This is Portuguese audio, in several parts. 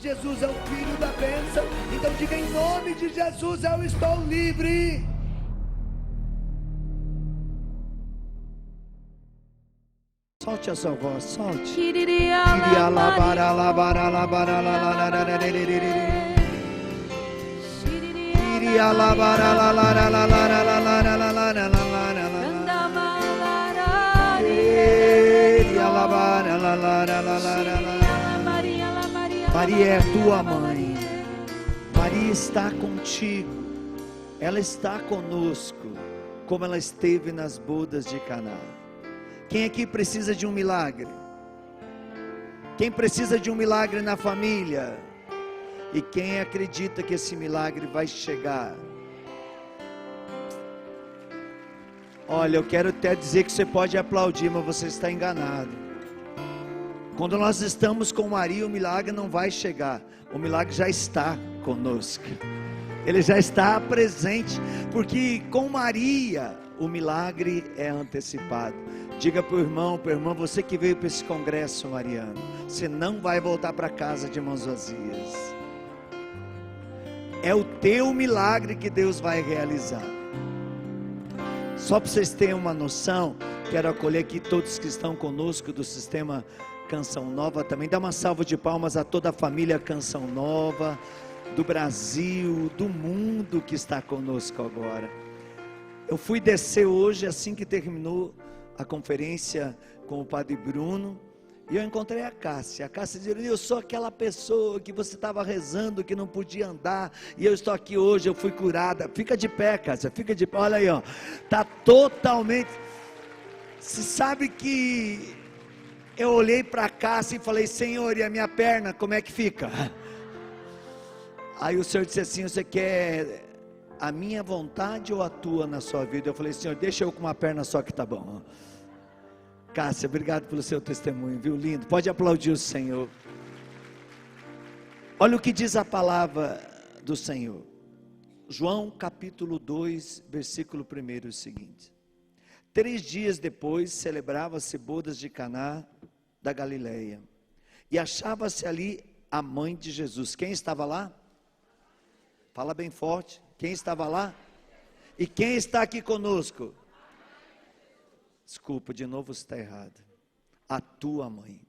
Jesus é o Filho da bênção. Então diga: em nome de Jesus eu estou livre. Solte a sua voz, solte. Maria é tua mãe. Maria está contigo. Ela está conosco, como ela esteve nas bodas de Caná. Quem aqui precisa de um milagre? Quem precisa de um milagre na família? E quem acredita que esse milagre vai chegar? Olha, eu quero até dizer que você pode aplaudir, mas você está enganado. Quando nós estamos com Maria, o milagre não vai chegar. O milagre já está conosco. Ele já está presente, porque com Maria o milagre é antecipado. Diga para o irmão, para a irmã: você que veio para esse congresso mariano, você não vai voltar para casa de mãos vazias. É o teu milagre que Deus vai realizar. Só para vocês terem uma noção, quero acolher aqui todos que estão conosco do Sistema Canção Nova também. Dá uma salva de palmas a toda a família Canção Nova, do Brasil, do mundo que está conosco agora. Eu fui descer hoje, assim que terminou a conferência com o Padre Bruno, e eu encontrei a Cássia. A Cássia dizia: eu sou aquela pessoa que você estava rezando, que não podia andar, e eu estou aqui hoje, eu fui curada. Fica de pé, Cássia, fica de pé. Olha aí, ó, está totalmente. Você sabe que eu olhei para a Cássia e falei: Senhor, e a minha perna, como é que fica? Aí o Senhor disse assim: você quer a minha vontade ou a tua na sua vida? Eu falei: Senhor, deixa eu com uma perna só que tá bom. Cássia, obrigado pelo seu testemunho, viu, lindo? Pode aplaudir o Senhor. Olha o que diz a palavra do Senhor. João capítulo 2, versículo 1, o seguinte: 3 dias depois celebrava-se bodas de Caná da Galileia, e achava-se ali a mãe de Jesus. Quem estava lá? Fala bem forte. Quem estava lá? E quem está aqui conosco? Desculpa, de novo está errado. A tua mãe.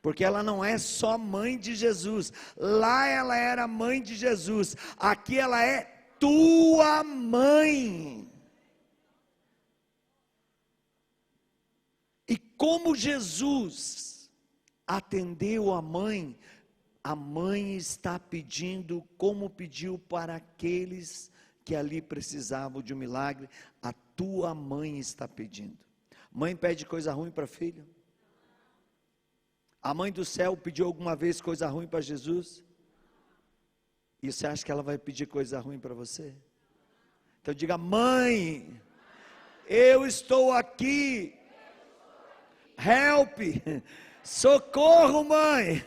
Porque ela não é só mãe de Jesus. Lá ela era mãe de Jesus. Aqui ela é tua mãe. E como Jesus atendeu a mãe está pedindo, como pediu para aqueles que ali precisavam de um milagre, a tua mãe está pedindo. Mãe pede coisa ruim para filho? A mãe do céu pediu alguma vez coisa ruim para Jesus? E você acha que ela vai pedir coisa ruim para você? Então diga: mãe, eu estou aqui. Help, socorro, mãe,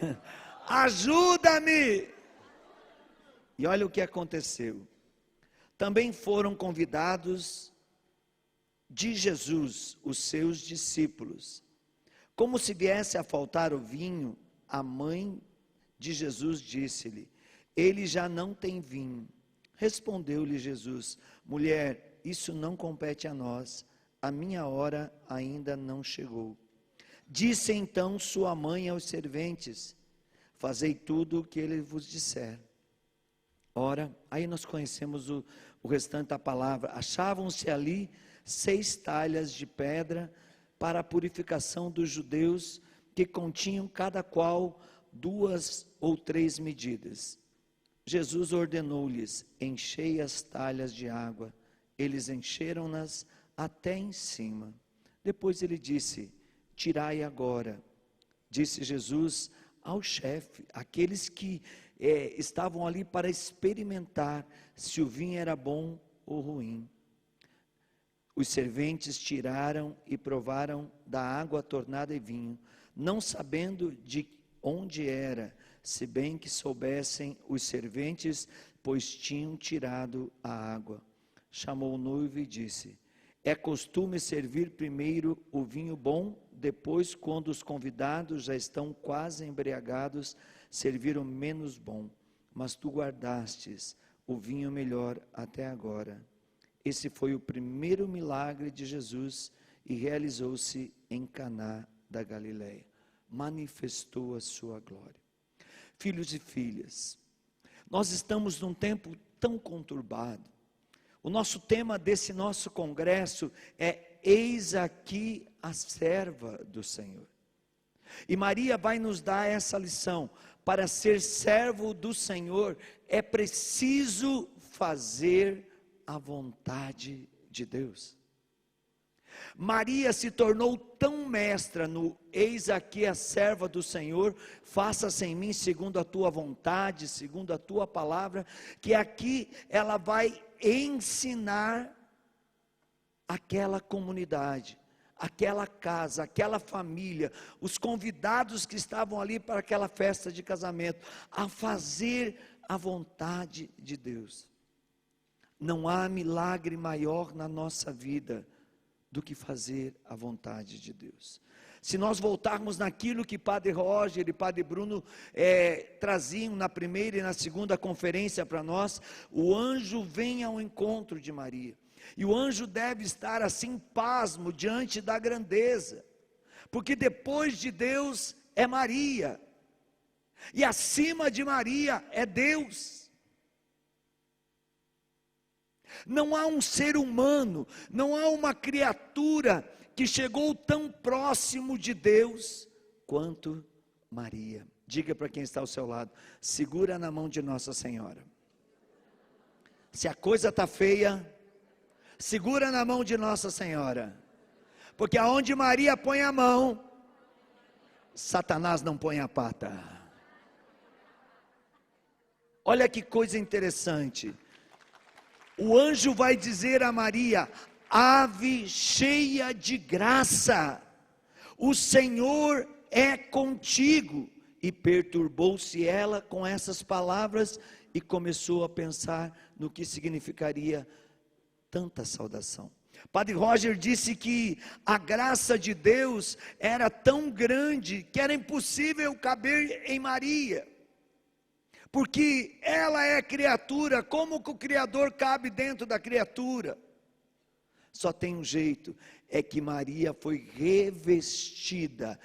ajuda-me. E olha o que aconteceu. Também foram convidados de Jesus os seus discípulos. Como se viesse a faltar o vinho, a mãe de Jesus disse-lhe: ele já não tem vinho. Respondeu-lhe Jesus: mulher, isso não compete a nós, a minha hora ainda não chegou. Disse então sua mãe aos serventes: fazei tudo o que ele vos disser. Ora, aí nós conhecemos o restante da palavra. Achavam-se ali 6 talhas de pedra para a purificação dos judeus, que continham cada qual 2 ou 3 medidas. Jesus ordenou-lhes: enchei as talhas de água. Eles encheram-nas até em cima. Depois ele disse: tirai agora. Disse Jesus ao chefe, aqueles que estavam ali para experimentar se o vinho era bom ou ruim. Os serventes tiraram e provaram da água tornada em vinho, não sabendo de onde era, se bem que soubessem os serventes, pois tinham tirado a água. Chamou o noivo e disse: é costume servir primeiro o vinho bom, depois, quando os convidados já estão quase embriagados, servir o menos bom. Mas tu guardastes o vinho melhor até agora. Esse foi o primeiro milagre de Jesus e realizou-se em Caná da Galileia. Manifestou a sua glória. Filhos e filhas, nós estamos num tempo tão conturbado. O nosso tema desse nosso congresso é: eis aqui a serva do Senhor. E Maria vai nos dar essa lição. Para ser servo do Senhor, é preciso fazer a vontade de Deus. Maria se tornou tão mestra no eis aqui a serva do Senhor, faça-se em mim segundo a tua vontade, segundo a tua palavra, que aqui ela vai ensinar aquela comunidade, aquela casa, aquela família, os convidados que estavam ali para aquela festa de casamento, a fazer a vontade de Deus. Não há milagre maior na nossa vida do que fazer a vontade de Deus. Se nós voltarmos naquilo que Padre Roger e Padre Bruno traziam na primeira e na segunda conferência para nós, o anjo vem ao encontro de Maria, e o anjo deve estar assim pasmo diante da grandeza, porque depois de Deus é Maria, e acima de Maria é Deus. Não há um ser humano, não há uma criatura que chegou tão próximo de Deus quanto Maria. Diga para quem está ao seu lado: segura na mão de Nossa Senhora. Se a coisa está feia, segura na mão de Nossa Senhora, porque aonde Maria põe a mão, Satanás não põe a pata. Olha que coisa interessante. O anjo vai dizer a Maria: ave cheia de graça, o Senhor é contigo. E perturbou-se ela com essas palavras e começou a pensar no que significaria tanta saudação. Padre Roger disse que a graça de Deus era tão grande que era impossível caber em Maria, porque ela é criatura. Como que o Criador cabe dentro da criatura? Só tem um jeito, é que Maria foi revestida.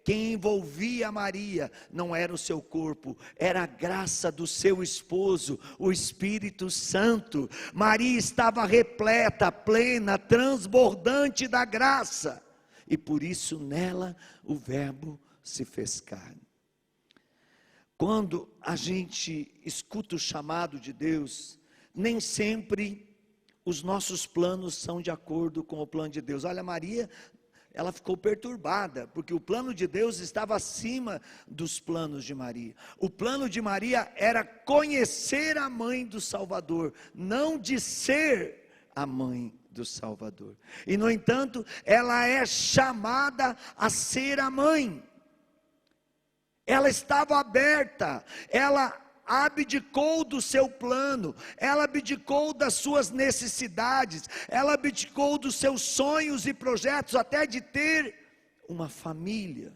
Quem envolvia Maria não era o seu corpo, era a graça do seu esposo, o Espírito Santo. Maria estava repleta, plena, transbordante da graça, e por isso nela o Verbo se fez carne. Quando a gente escuta o chamado de Deus, nem sempre os nossos planos são de acordo com o plano de Deus. Olha, Maria, ela ficou perturbada, porque o plano de Deus estava acima dos planos de Maria. O plano de Maria era conhecer a mãe do Salvador, não de ser a mãe do Salvador. E no entanto, ela é chamada a ser a mãe. Ela estava aberta, ela abdicou do seu plano, ela abdicou das suas necessidades, ela abdicou dos seus sonhos e projetos, até de ter uma família,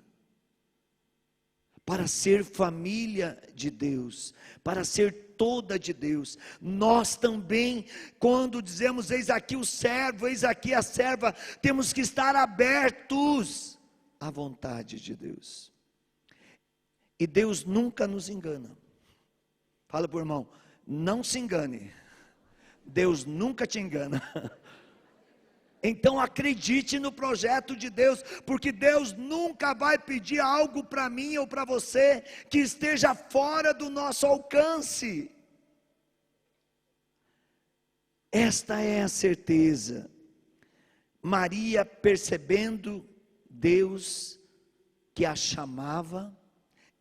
para ser família de Deus, para ser toda de Deus. Nós também, quando dizemos eis aqui o servo, eis aqui a serva, temos que estar abertos à vontade de Deus. E Deus nunca nos engana. Fala para o irmão: não se engane, Deus nunca te engana. Então acredite no projeto de Deus, porque Deus nunca vai pedir algo para mim ou para você que esteja fora do nosso alcance. Esta é a certeza. Maria, percebendo Deus que a chamava,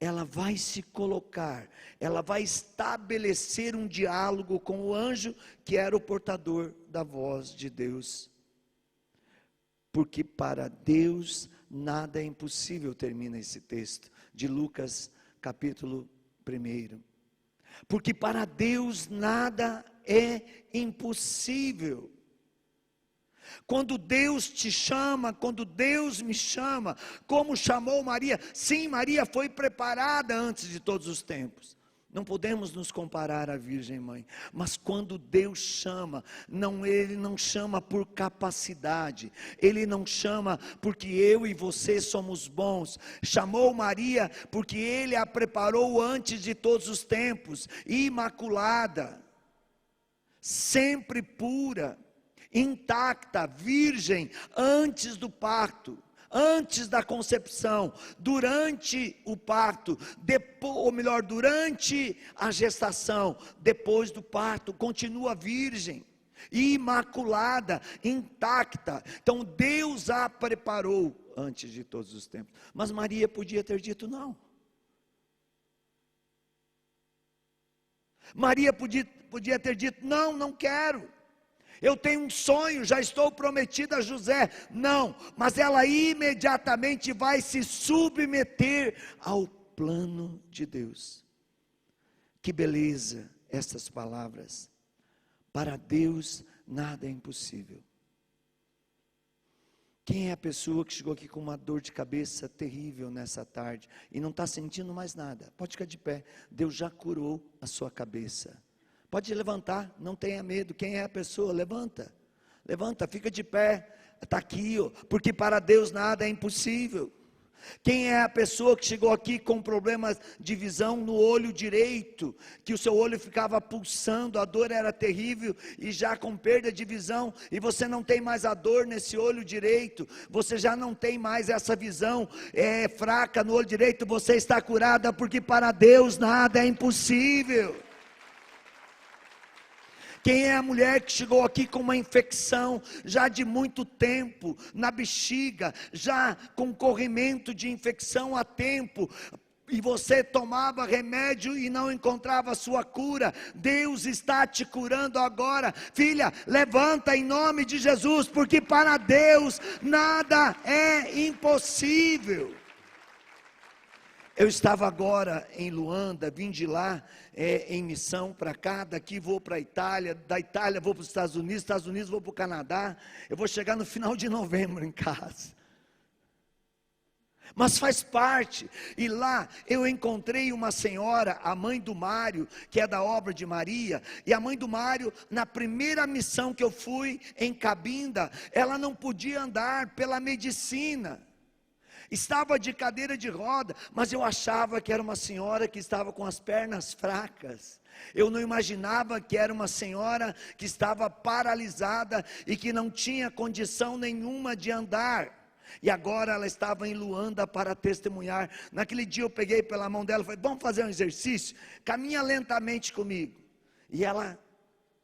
ela vai se colocar, ela vai estabelecer um diálogo com o anjo, que era o portador da voz de Deus. Porque para Deus nada é impossível, termina esse texto de Lucas capítulo 1. Porque para Deus nada é impossível. Quando Deus te chama, quando Deus me chama, como chamou Maria, sim, Maria foi preparada antes de todos os tempos. Não podemos nos comparar à Virgem Mãe, mas quando Deus chama, Ele não chama por capacidade, Ele não chama porque eu e você somos bons. Chamou Maria porque Ele a preparou antes de todos os tempos, imaculada, sempre pura, intacta, virgem, antes do parto, antes da concepção, durante o parto, depois, ou melhor, durante a gestação, depois do parto, continua virgem, imaculada, intacta. Então Deus a preparou antes de todos os tempos. Mas Maria podia ter dito não. Maria podia ter dito: não, não quero. Eu tenho um sonho, já estou prometida a José. Não, mas ela imediatamente vai se submeter ao plano de Deus. Que beleza essas palavras. Para Deus nada é impossível. Quem é a pessoa que chegou aqui com uma dor de cabeça terrível nessa tarde e não está sentindo mais nada? Pode ficar de pé. Deus já curou a sua cabeça. Pode levantar, não tenha medo. Quem é a pessoa? Levanta, fica de pé. Está aqui, porque para Deus nada é impossível. Quem é a pessoa que chegou aqui com problemas de visão no olho direito, que o seu olho ficava pulsando, a dor era terrível, e já com perda de visão, e você não tem mais a dor nesse olho direito, você já não tem mais essa visão fraca no olho direito, você está curada, porque para Deus nada é impossível. Quem é a mulher que chegou aqui com uma infecção já de muito tempo na bexiga, já com corrimento de infecção há tempo, e você tomava remédio e não encontrava a sua cura? Deus está te curando agora. Filha, levanta em nome de Jesus, porque para Deus nada é impossível. Eu estava agora em Luanda, vim de lá em missão para cá, daqui vou para a Itália, da Itália vou para os Estados Unidos vou para o Canadá. Eu vou chegar no final de novembro em casa. Mas faz parte. E lá eu encontrei uma senhora, a mãe do Mário, que é da obra de Maria. E a mãe do Mário, na primeira missão que eu fui em Cabinda, ela não podia andar pela medicina. Estava de cadeira de roda, mas eu achava que era uma senhora que estava com as pernas fracas. Eu não imaginava que era uma senhora que estava paralisada e que não tinha condição nenhuma de andar. E agora ela estava em Luanda para testemunhar. Naquele dia eu peguei pela mão dela e falei: vamos fazer um exercício? Caminha lentamente comigo. E ela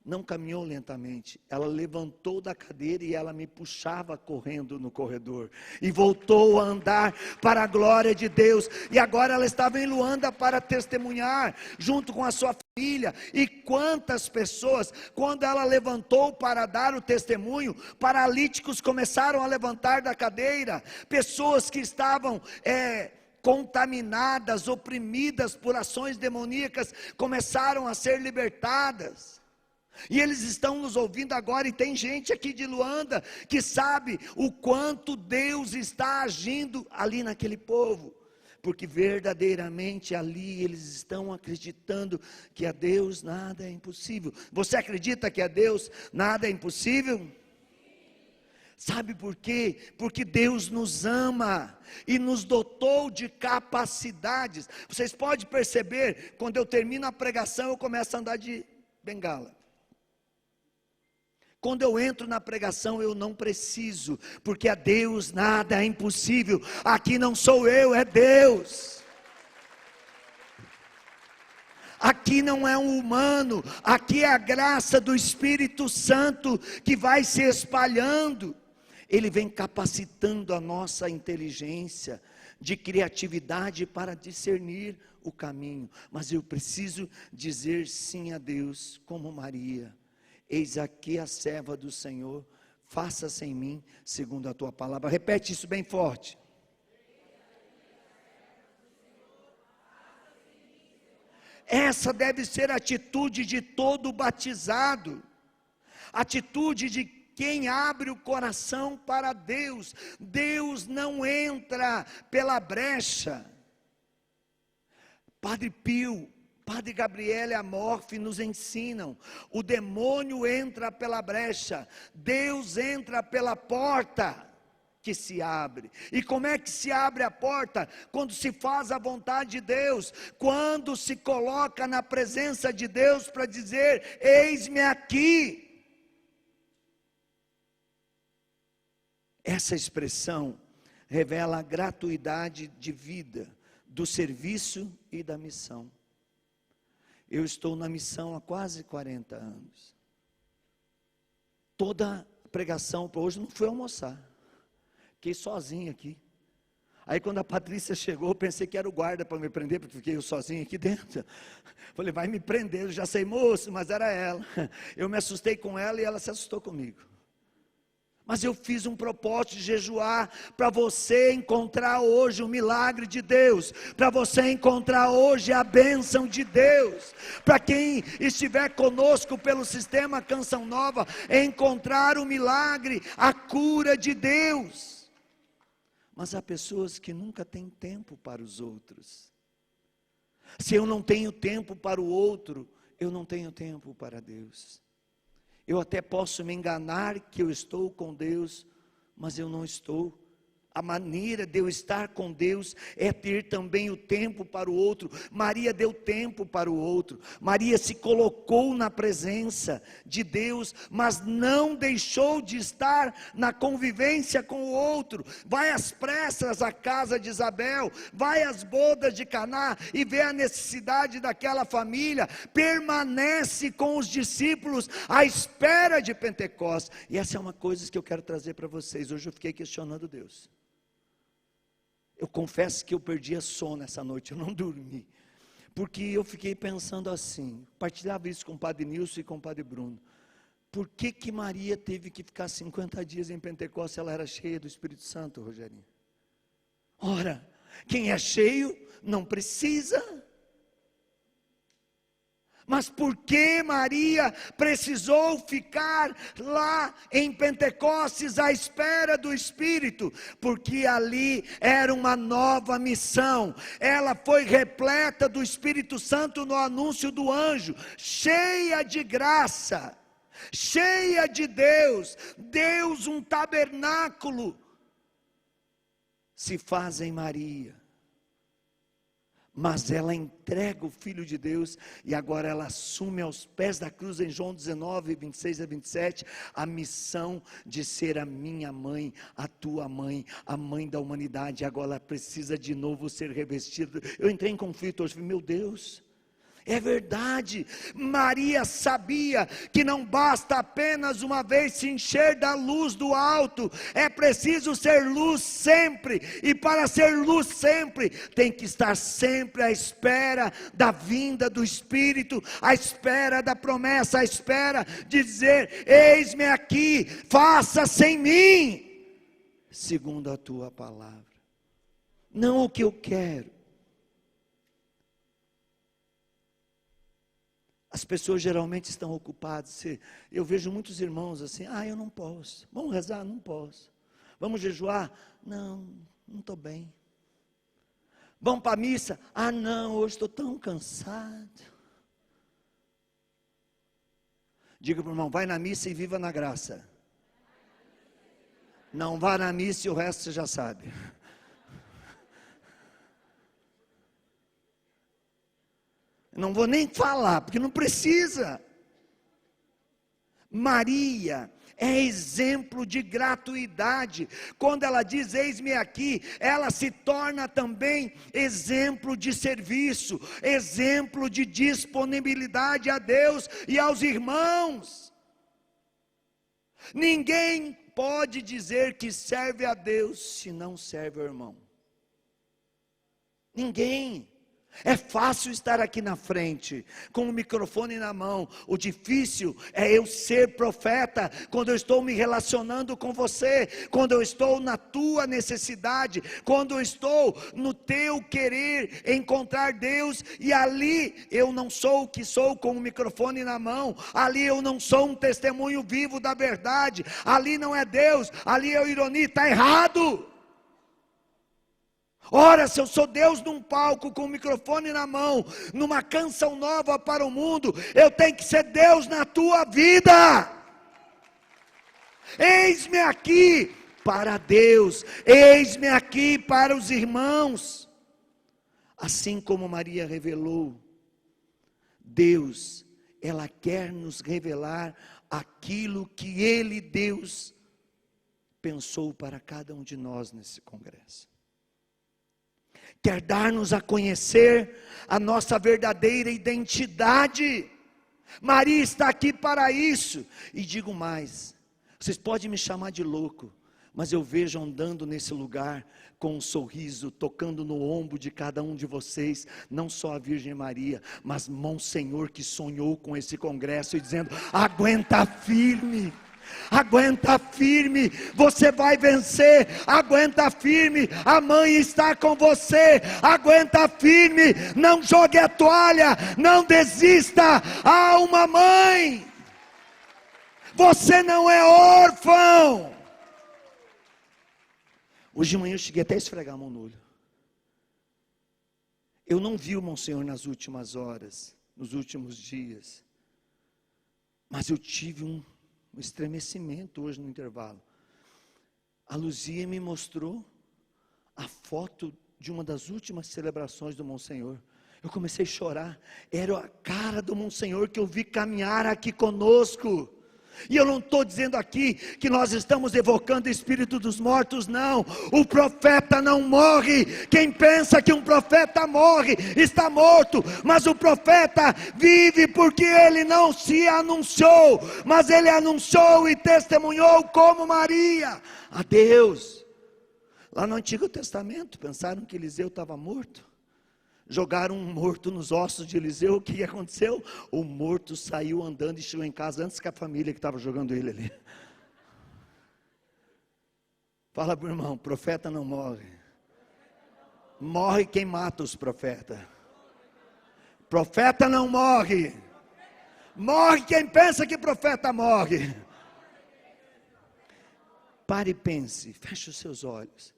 não caminhou lentamente, ela levantou da cadeira e ela me puxava correndo no corredor, e voltou a andar para a glória de Deus, e agora ela estava em Luanda para testemunhar, junto com a sua família. E quantas pessoas, quando ela levantou para dar o testemunho, paralíticos começaram a levantar da cadeira, pessoas que estavam contaminadas, oprimidas por ações demoníacas, começaram a ser libertadas. E eles estão nos ouvindo agora, e tem gente aqui de Luanda que sabe o quanto Deus está agindo ali naquele povo, porque verdadeiramente ali eles estão acreditando que a Deus nada é impossível. Você acredita que a Deus nada é impossível? Sabe por quê? Porque Deus nos ama e nos dotou de capacidades. Vocês podem perceber, quando eu termino a pregação eu começo a andar de bengala. Quando eu entro na pregação eu não preciso, porque a Deus nada é impossível. Aqui não sou eu, é Deus. Aqui não é um humano, aqui é a graça do Espírito Santo que vai se espalhando. Ele vem capacitando a nossa inteligência de criatividade para discernir o caminho. Mas eu preciso dizer sim a Deus, como Maria. Eis aqui a serva do Senhor, faça-se em mim segundo a tua palavra. Repete isso bem forte. Essa deve ser a atitude de todo batizado, atitude de quem abre o coração para Deus. Deus não entra pela brecha. Padre Pio, Padre Gabriel e Amorfe nos ensinam: o demônio entra pela brecha, Deus entra pela porta que se abre. E como é que se abre a porta? Quando se faz a vontade de Deus, quando se coloca na presença de Deus para dizer: eis-me aqui. Essa expressão revela a gratuidade de vida, do serviço e da missão. Eu estou na missão há quase 40 anos. Toda a pregação para hoje não fui almoçar. Fiquei sozinho aqui. Aí quando a Patrícia chegou, eu pensei que era o guarda para me prender, porque fiquei eu sozinho aqui dentro. Falei, vai me prender, eu já sei, moço, mas era ela. Eu me assustei com ela e ela se assustou comigo. Mas eu fiz um propósito de jejuar para você encontrar hoje o milagre de Deus, para você encontrar hoje a bênção de Deus, para quem estiver conosco pelo sistema Canção Nova, encontrar o milagre, a cura de Deus. Mas há pessoas que nunca têm tempo para os outros. Se eu não tenho tempo para o outro, eu não tenho tempo para Deus. Eu até posso me enganar que eu estou com Deus, mas eu não estou. A maneira de eu estar com Deus é ter também o tempo para o outro. Maria deu tempo para o outro. Maria se colocou na presença de Deus, mas não deixou de estar na convivência com o outro. Vai às pressas à casa de Isabel, vai às bodas de Caná e vê a necessidade daquela família. Permanece com os discípulos à espera de Pentecostes. E essa é uma coisa que eu quero trazer para vocês. Hoje eu fiquei questionando Deus. Eu confesso que eu perdi a sono essa noite, eu não dormi, porque eu fiquei pensando assim, partilhava isso com o Padre Nilson e com o Padre Bruno. Por que Maria teve que ficar 50 dias em Pentecostes, ela era cheia do Espírito Santo, Rogerinho? Ora, quem é cheio não precisa. Mas por que Maria precisou ficar lá em Pentecostes à espera do Espírito? Porque ali era uma nova missão. Ela foi repleta do Espírito Santo no anúncio do anjo, cheia de graça, cheia de Deus. Deus, um tabernáculo, se faz em Maria. Mas ela entrega o Filho de Deus, e agora ela assume aos pés da cruz, em João 19, 26 a 27, a missão de ser a minha mãe, a tua mãe, a mãe da humanidade. Agora ela precisa de novo ser revestida. Eu entrei em conflito hoje, meu Deus, é verdade. Maria sabia que não basta apenas uma vez se encher da luz do alto, é preciso ser luz sempre, e para ser luz sempre, tem que estar sempre à espera da vinda do Espírito, à espera da promessa, à espera de dizer: eis-me aqui, faça-se em mim, segundo a tua palavra, não o que eu quero. As pessoas geralmente estão ocupadas. Eu vejo muitos irmãos assim: eu não posso. Vamos rezar? Não posso. Vamos jejuar? Não estou bem. Vamos para a missa? Não, hoje estou tão cansado. Diga para o irmão: vai na missa e viva na graça. Não vá na missa e o resto você já sabe. Não vou nem falar, porque não precisa. Maria é exemplo de gratuidade. Quando ela diz: eis-me aqui, ela se torna também exemplo de serviço, exemplo de disponibilidade a Deus e aos irmãos. Ninguém pode dizer que serve a Deus se não serve ao irmão. Ninguém. É fácil estar aqui na frente, com o microfone na mão. O difícil é eu ser profeta, quando eu estou me relacionando com você, quando eu estou na tua necessidade, quando eu estou no teu querer encontrar Deus, e ali eu não sou o que sou com o microfone na mão, ali eu não sou um testemunho vivo da verdade, ali não é Deus, ali é o ironia, está errado. Ora, se eu sou Deus num palco com o microfone na mão, numa canção nova para o mundo, eu tenho que ser Deus na tua vida. Eis-me aqui para Deus, eis-me aqui para os irmãos. Assim como Maria revelou, Deus, ela quer nos revelar aquilo que Ele, Deus, pensou para cada um de nós nesse congresso. Quer dar-nos a conhecer a nossa verdadeira identidade. Maria está aqui para isso. E digo mais, vocês podem me chamar de louco, mas eu vejo andando nesse lugar com um sorriso, tocando no ombro de cada um de vocês, não só a Virgem Maria, mas Monsenhor, que sonhou com esse congresso e dizendo: aguenta firme. Aguenta firme, você vai vencer. Aguenta firme, a mãe está com você. Aguenta firme, não jogue a toalha, não desista. Há uma mãe, você não é órfão. Hoje de manhã eu cheguei até a esfregar a mão no olho. Eu não vi o Monsenhor nas últimas horas, nos últimos dias, mas eu tive um estremecimento hoje no intervalo. A Luzia me mostrou a foto de uma das últimas celebrações do Monsenhor. Eu comecei a chorar. Era a cara do Monsenhor que eu vi caminhar aqui conosco. E eu não estou dizendo aqui que nós estamos evocando o espírito dos mortos, não. O profeta não morre. Quem pensa que um profeta morre, está morto. Mas o profeta vive porque ele não se anunciou, mas ele anunciou e testemunhou como Maria a Deus. Lá no Antigo Testamento, pensaram que Eliseu estava morto. Jogaram um morto nos ossos de Eliseu. O que aconteceu? O morto saiu andando e chegou em casa antes que a família que estava jogando ele ali. Fala para o irmão: profeta não morre. Morre quem mata os profetas. Profeta não morre. Morre quem pensa que profeta morre. Pare e pense, feche os seus olhos,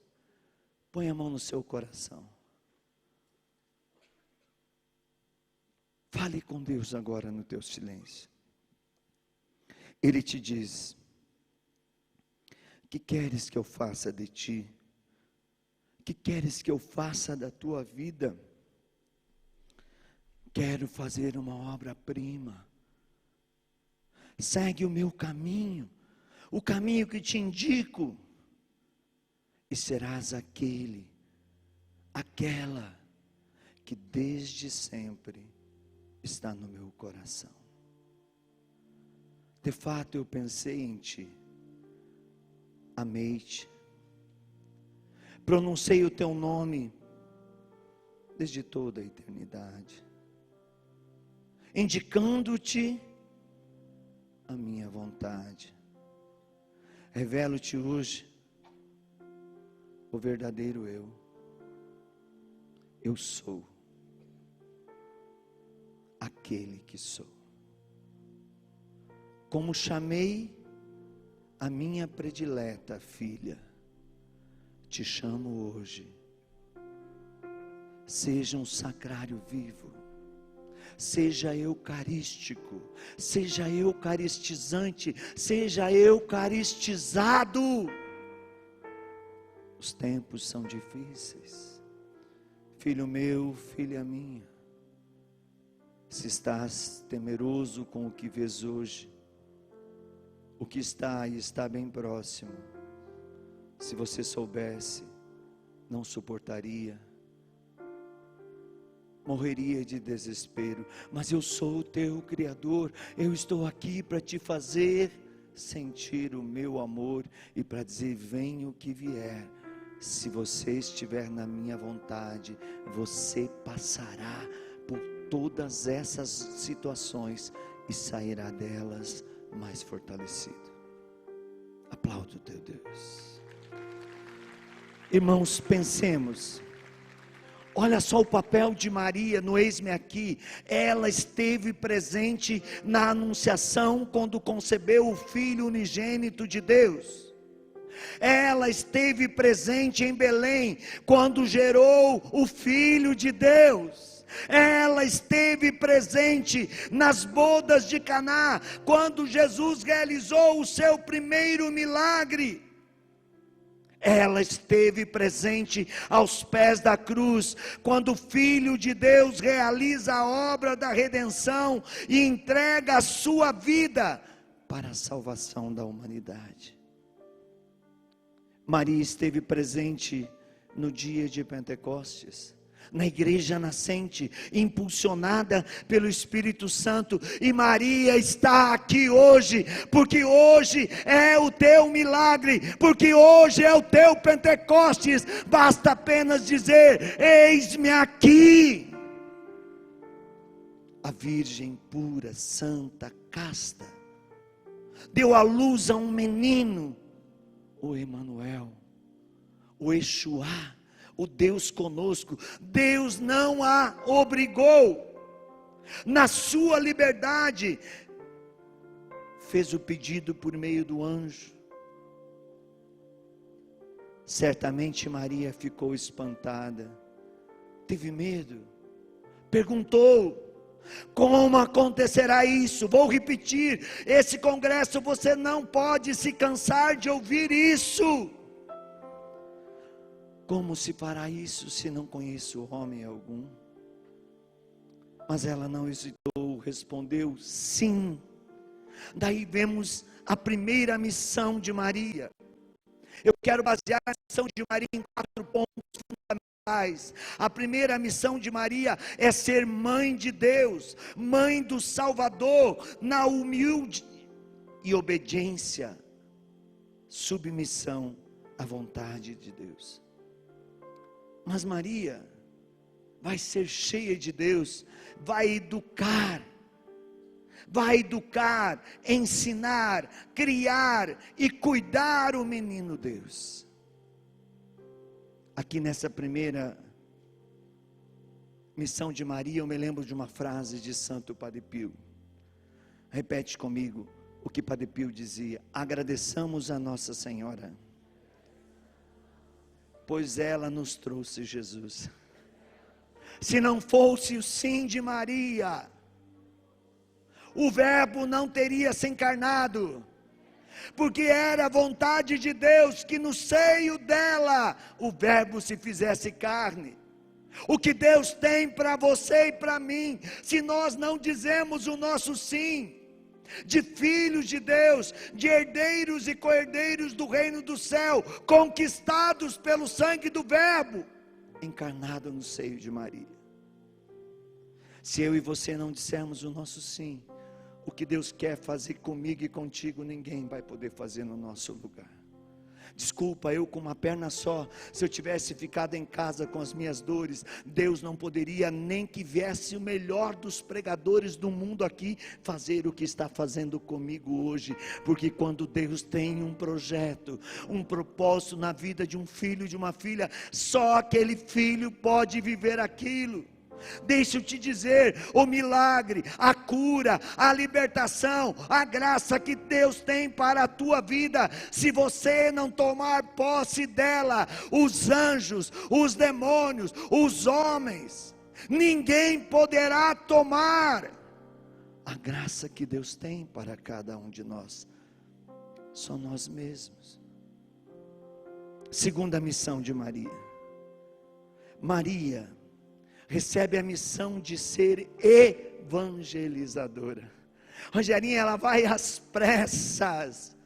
põe a mão no seu coração. Fale com Deus agora no teu silêncio. Ele te diz: que queres que eu faça de ti? Que queres que eu faça da tua vida? Quero fazer uma obra-prima. Segue o meu caminho, o caminho que te indico, e serás aquela que desde sempre está no meu coração. De fato eu pensei em ti, amei-te, pronunciei o teu nome desde toda a eternidade, indicando-te a minha vontade. Revelo-te hoje o verdadeiro eu sou aquele que sou. Como chamei a minha predileta filha, te chamo hoje. Seja um sacrário vivo, seja eucarístico, seja eucaristizante, seja eucaristizado. Os tempos são difíceis, filho meu, filha minha. Se estás temeroso com o que vês hoje, o que está e está bem próximo, se você soubesse, não suportaria, morreria de desespero. Mas eu sou o teu Criador, eu estou aqui para te fazer sentir o meu amor e para dizer: venha o que vier, se você estiver na minha vontade, você passará por todas essas situações e sairá delas mais fortalecido. Aplauda o teu Deus. Irmãos, pensemos. Olha só o papel de Maria no Eis-me Aqui. Ela esteve presente na anunciação quando concebeu o Filho unigênito de Deus. Ela esteve presente em Belém quando gerou o Filho de Deus. Ela esteve presente nas bodas de Caná quando Jesus realizou o seu primeiro milagre. Ela esteve presente aos pés da cruz, quando o Filho de Deus realiza a obra da redenção e entrega a sua vida para a salvação da humanidade. Maria esteve presente no dia de Pentecostes, na igreja nascente, impulsionada pelo Espírito Santo, e Maria está aqui hoje, porque hoje é o teu milagre, porque hoje é o teu Pentecostes. Basta apenas dizer: eis-me aqui. A Virgem pura, santa, casta, deu à luz a um menino, o Emanuel, o Yeshua, o Deus conosco. Deus não a obrigou, na sua liberdade, fez o pedido por meio do anjo. Certamente Maria ficou espantada, teve medo, perguntou: como acontecerá isso? Vou repetir, esse congresso você não pode se cansar de ouvir isso. Como se fará isso se não conheço homem algum? Mas ela não hesitou, respondeu sim. Daí vemos a primeira missão de Maria. Eu quero basear a missão de Maria em 4 pontos fundamentais. A primeira missão de Maria é ser mãe de Deus, mãe do Salvador, na humilde e obediência, submissão à vontade de Deus. Mas Maria vai ser cheia de Deus, vai educar, ensinar, criar e cuidar o menino Deus. Aqui nessa primeira missão de Maria, eu me lembro de uma frase de Santo Padre Pio. Repete comigo o que Padre Pio dizia: agradeçamos a Nossa Senhora, pois ela nos trouxe Jesus. Se não fosse o sim de Maria, o Verbo não teria se encarnado, porque era a vontade de Deus que no seio dela o Verbo se fizesse carne. O que Deus tem para você e para mim, se nós não dizemos o nosso sim, de filhos de Deus, de herdeiros e co-herdeiros do reino do céu, conquistados pelo sangue do Verbo, encarnado no seio de Maria. Se eu e você não dissermos o nosso sim, o que Deus quer fazer comigo e contigo, ninguém vai poder fazer no nosso lugar. Desculpa, eu com uma perna só, se eu tivesse ficado em casa com as minhas dores, Deus não poderia, nem que viesse o melhor dos pregadores do mundo aqui, fazer o que está fazendo comigo hoje. Porque quando Deus tem um projeto, um propósito na vida de um filho, de uma filha, só aquele filho pode viver aquilo. Deixa eu te dizer, o milagre, a cura, a libertação, a graça que Deus tem para a tua vida, se você não tomar posse dela, os anjos, os demônios, os homens, ninguém poderá tomar a graça que Deus tem para cada um de nós, só nós mesmos. Segunda missão de Maria. Maria recebe a missão de ser evangelizadora. Rogerinha, ela vai às pressas.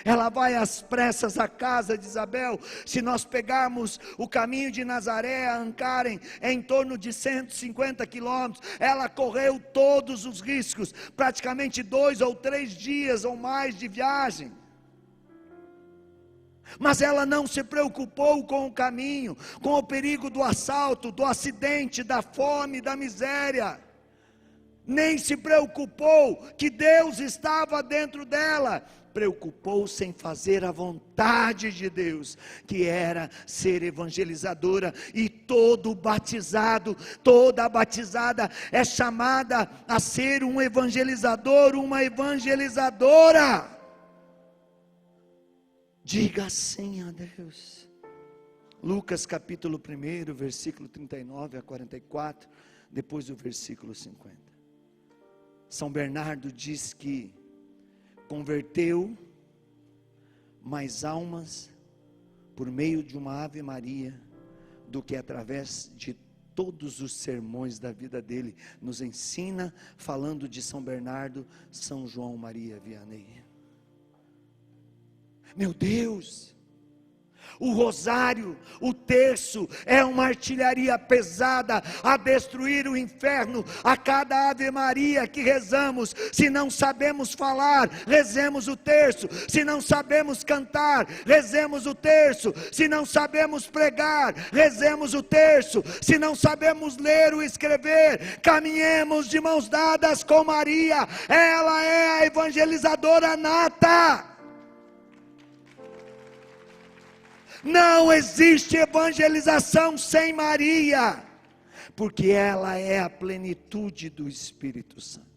Ela vai às pressas à casa de Isabel. Se nós pegarmos o caminho de Nazaré a Ankara, em torno de 150 quilômetros, ela correu todos os riscos, praticamente 2 ou 3 dias ou mais de viagem. Mas ela não se preocupou com o caminho, com o perigo do assalto, do acidente, da fome, da miséria. Nem se preocupou que Deus estava dentro dela. Preocupou-se em fazer a vontade de Deus, que era ser evangelizadora. E todo batizado, toda batizada é chamada a ser um evangelizador, uma evangelizadora. Diga sim a Deus. Lucas capítulo 1, versículo 39 a 44, depois do versículo 50. São Bernardo diz que converteu mais almas por meio de uma Ave Maria do que através de todos os sermões da vida dele. Nos ensina, falando de São Bernardo, São João Maria Vianney. Meu Deus! O rosário, o terço, é uma artilharia pesada a destruir o inferno. A cada Ave Maria que rezamos, se não sabemos falar, rezemos o terço. Se não sabemos cantar, rezemos o terço. Se não sabemos pregar, rezemos o terço. Se não sabemos ler ou escrever, caminhemos de mãos dadas com Maria. Ela é a evangelizadora nata. Não existe evangelização sem Maria, porque ela é a plenitude do Espírito Santo.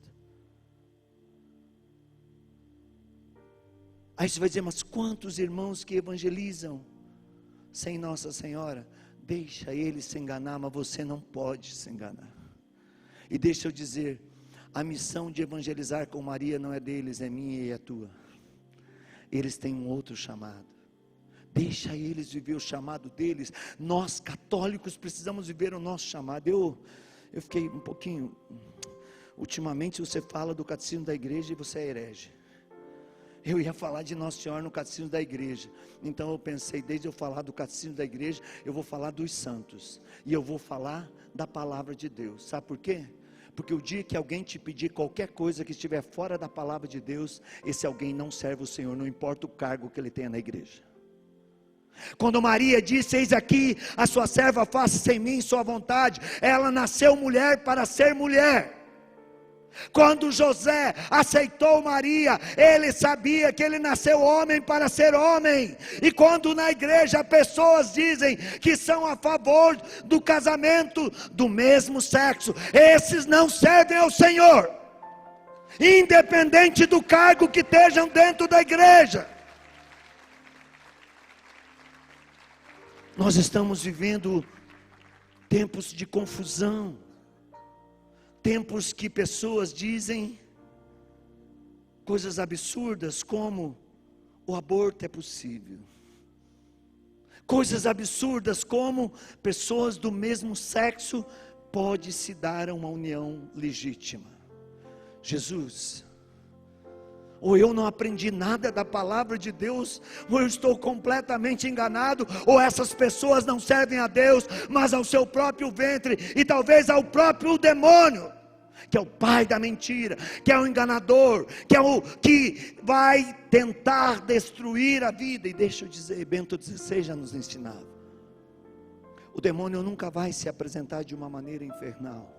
Aí você vai dizer, mas quantos irmãos que evangelizam sem Nossa Senhora? Deixa eles se enganar, mas você não pode se enganar. E deixa eu dizer, a missão de evangelizar com Maria não é deles, é minha e é tua. Eles têm um outro chamado. Deixa eles viver o chamado deles. Nós católicos precisamos viver o nosso chamado. Eu fiquei um pouquinho, ultimamente você fala do catecismo da igreja e você é herege. Eu ia falar de Nossa Senhora no catecismo da igreja. Então eu pensei, desde eu falar do catecismo da igreja, eu vou falar dos santos. E eu vou falar da palavra de Deus. Sabe por quê? Porque o dia que alguém te pedir qualquer coisa que estiver fora da palavra de Deus, esse alguém não serve o Senhor, não importa o cargo que ele tenha na igreja. Quando Maria disse, eis aqui a sua serva, faça-se em mim sua vontade, ela nasceu mulher para ser mulher. Quando José aceitou Maria, ele sabia que ele nasceu homem para ser homem. E quando na igreja pessoas dizem que são a favor do casamento do mesmo sexo, esses não servem ao Senhor, independente do cargo que estejam dentro da igreja. Nós estamos vivendo tempos de confusão, tempos que pessoas dizem coisas absurdas como o aborto é possível, coisas absurdas como pessoas do mesmo sexo pode se dar uma união legítima. Jesus, ou eu não aprendi nada da palavra de Deus, ou eu estou completamente enganado, ou essas pessoas não servem a Deus, mas ao seu próprio ventre, e talvez ao próprio demônio, que é o pai da mentira, que é o enganador, que é o que vai tentar destruir a vida. E deixa eu dizer, Bento XVI já nos ensinava, o demônio nunca vai se apresentar de uma maneira infernal,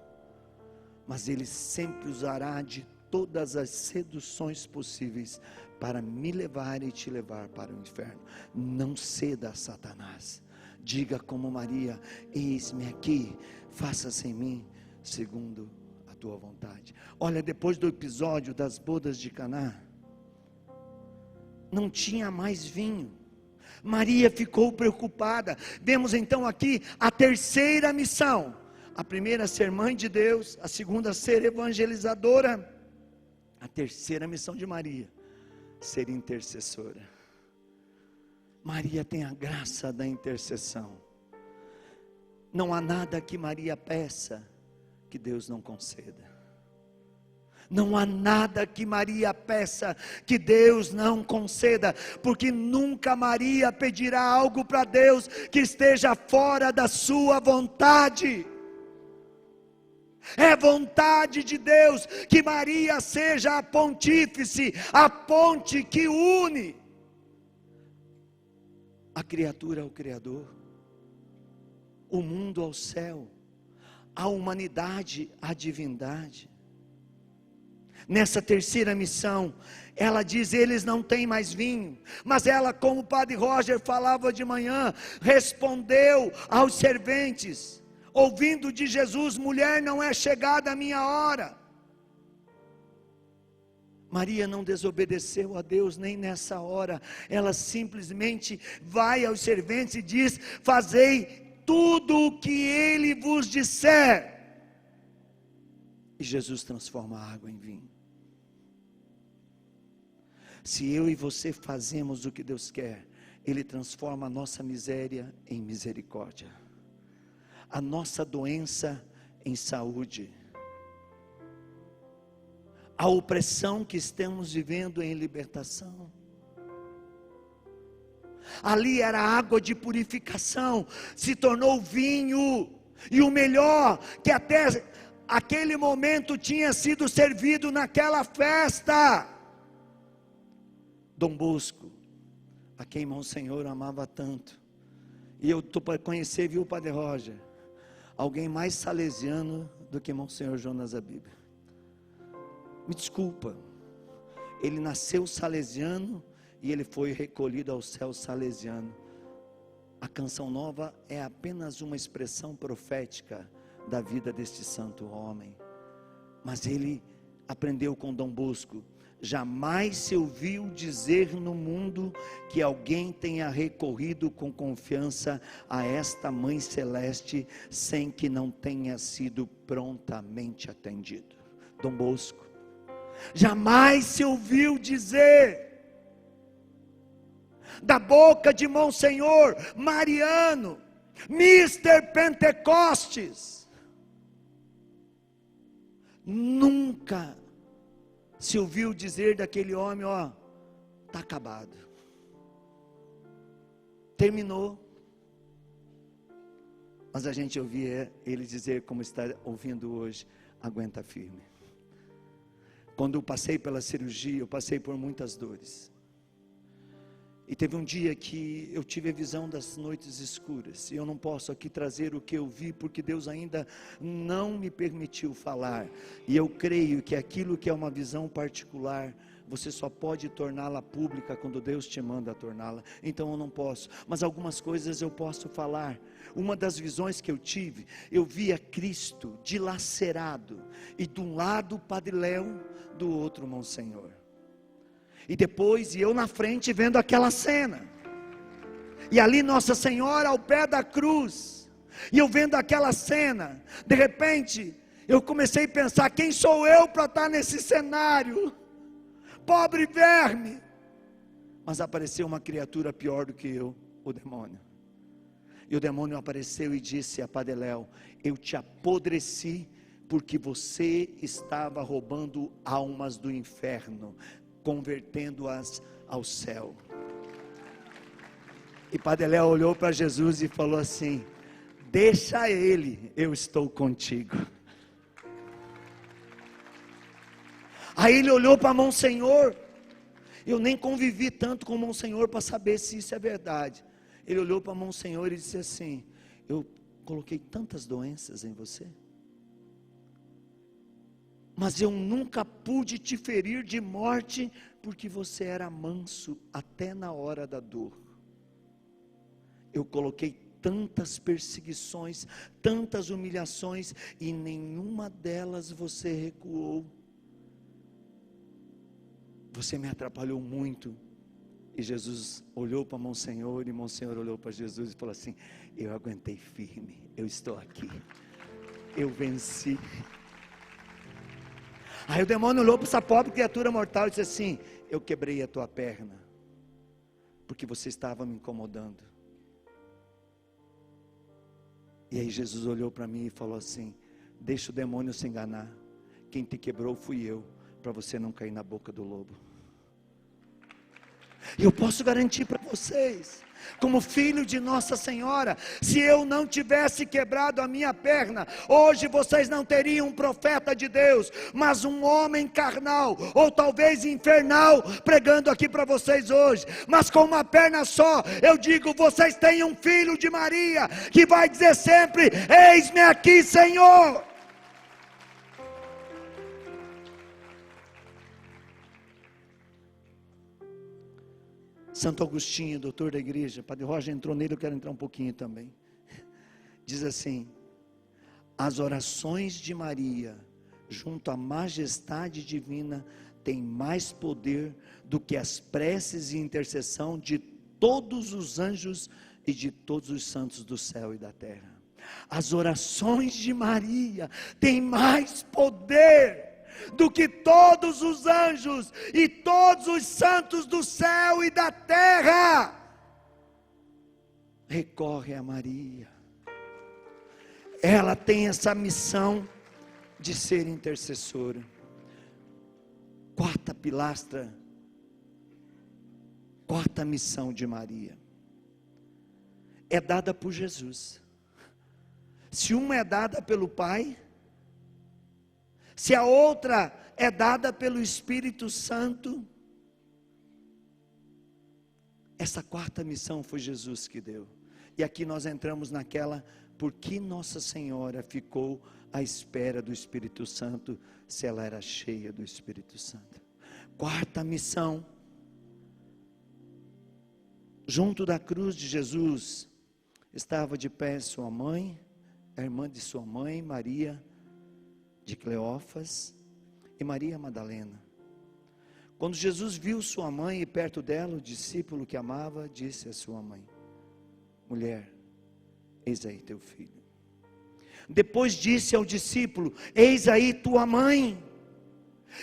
mas ele sempre usará de todas as seduções possíveis para me levar e te levar para o inferno. Não ceda a Satanás. Diga como Maria, eis-me aqui, faça-se em mim segundo a tua vontade. Olha, depois do episódio das bodas de Caná, não tinha mais vinho. Maria ficou preocupada. Vemos então aqui a terceira missão. A primeira, ser mãe de Deus. A segunda, ser evangelizadora. A terceira missão de Maria, ser intercessora. Maria tem a graça da intercessão. Não há nada que Maria peça que Deus não conceda. Não há nada que Maria peça que Deus não conceda, porque nunca Maria pedirá algo para Deus que esteja fora da sua vontade. É vontade de Deus que Maria seja a pontífice, a ponte que une. a criatura ao Criador, o mundo ao céu, a humanidade à divindade. Nessa terceira missão, ela diz: eles não têm mais vinho, mas ela, como o padre Roger falava de manhã, respondeu aos serventes, ouvindo de Jesus: mulher, não é chegada a minha hora. Maria não desobedeceu a Deus nem nessa hora, ela simplesmente vai aos serventes e diz: fazei tudo o que ele vos disser. E Jesus transforma a água em vinho. Se eu e você fazemos o que Deus quer, Ele transforma a nossa miséria em misericórdia, a nossa doença em saúde, a opressão que estamos vivendo em libertação. Ali era água de purificação, se tornou vinho, e o melhor, que até aquele momento tinha sido servido naquela festa. Dom Bosco, a quem Monsenhor amava tanto, e eu estou para conhecer, viu, Padre Roger, alguém mais salesiano do que Monsenhor Jonas Abib. Me desculpa, ele nasceu salesiano e ele foi recolhido ao céu salesiano. A canção nova é apenas uma expressão profética da vida deste santo homem, mas ele aprendeu com Dom Bosco: jamais se ouviu dizer no mundo que alguém tenha recorrido com confiança a esta Mãe Celeste sem que não tenha sido prontamente atendido. Dom Bosco. Jamais se ouviu dizer da boca de Monsenhor Mariano, Mister Pentecostes. Nunca se ouviu dizer daquele homem: ó, está acabado, terminou. Mas a gente ouvia ele dizer, como está ouvindo hoje: aguenta firme. Quando eu passei pela cirurgia, eu passei por muitas dores. E teve um dia que eu tive a visão das noites escuras. E eu não posso aqui trazer o que eu vi, porque Deus ainda não me permitiu falar. E eu creio que aquilo que é uma visão particular, você só pode torná-la pública quando Deus te manda torná-la. Então eu não posso, mas algumas coisas eu posso falar. Uma das visões que eu tive, eu via Cristo dilacerado, e de um lado o Padre Léo, do outro Monsenhor. E depois, eu na frente vendo aquela cena, e ali Nossa Senhora ao pé da cruz, e eu vendo aquela cena, de repente, eu comecei a pensar: quem sou eu para estar nesse cenário? Pobre verme. Mas apareceu uma criatura pior do que eu, o demônio. E o demônio apareceu e disse a Padre Léo: eu te apodreci, porque você estava roubando almas do inferno, convertendo-as ao céu. E Padre Léo olhou para Jesus e falou assim: deixa ele, eu estou contigo. Aí ele olhou para Monsenhor. Eu nem convivi tanto com Monsenhor para saber se isso é verdade. Ele olhou para Monsenhor e disse assim: eu coloquei tantas doenças em você, mas eu nunca pude te ferir de morte, porque você era manso até na hora da dor. Eu coloquei tantas perseguições, tantas humilhações, e nenhuma delas você recuou. Você me atrapalhou muito. E Jesus olhou para Monsenhor, e Monsenhor olhou para Jesus e falou assim: eu aguentei firme, eu estou aqui, eu venci. Aí o demônio olhou para essa pobre criatura mortal e disse assim: eu quebrei a tua perna, porque você estava me incomodando. E aí Jesus olhou para mim e falou assim: deixa o demônio se enganar, quem te quebrou fui eu, para você não cair na boca do lobo. E eu posso garantir para vocês, como filho de Nossa Senhora, se eu não tivesse quebrado a minha perna, hoje vocês não teriam um profeta de Deus, mas um homem carnal, ou talvez infernal, pregando aqui para vocês hoje. Mas com uma perna só, eu digo, vocês têm um filho de Maria, que vai dizer sempre: eis-me aqui, Senhor. Santo Agostinho, doutor da igreja, Padre Roger entrou nele, eu quero entrar um pouquinho também. Diz assim: as orações de Maria, junto à majestade divina, têm mais poder do que as preces e intercessão de todos os anjos e de todos os santos do céu e da terra. As orações de Maria têm mais poder do que todos os anjos e todos os santos do céu e da terra. Recorre a Maria. Ela tem essa missão de ser intercessora. Quarta pilastra, quarta missão de Maria, é dada por Jesus. Se uma é dada pelo Pai, se a outra é dada pelo Espírito Santo, essa quarta missão foi Jesus que deu. E aqui nós entramos naquela, por que Nossa Senhora ficou à espera do Espírito Santo, se ela era cheia do Espírito Santo? Quarta missão, junto da cruz de Jesus, estava de pé sua mãe, a irmã de sua mãe, Maria de Cleófas, e Maria Madalena. Quando Jesus viu sua mãe e perto dela o discípulo que amava, disse à sua mãe: mulher, eis aí teu filho. Depois disse ao discípulo: eis aí tua mãe.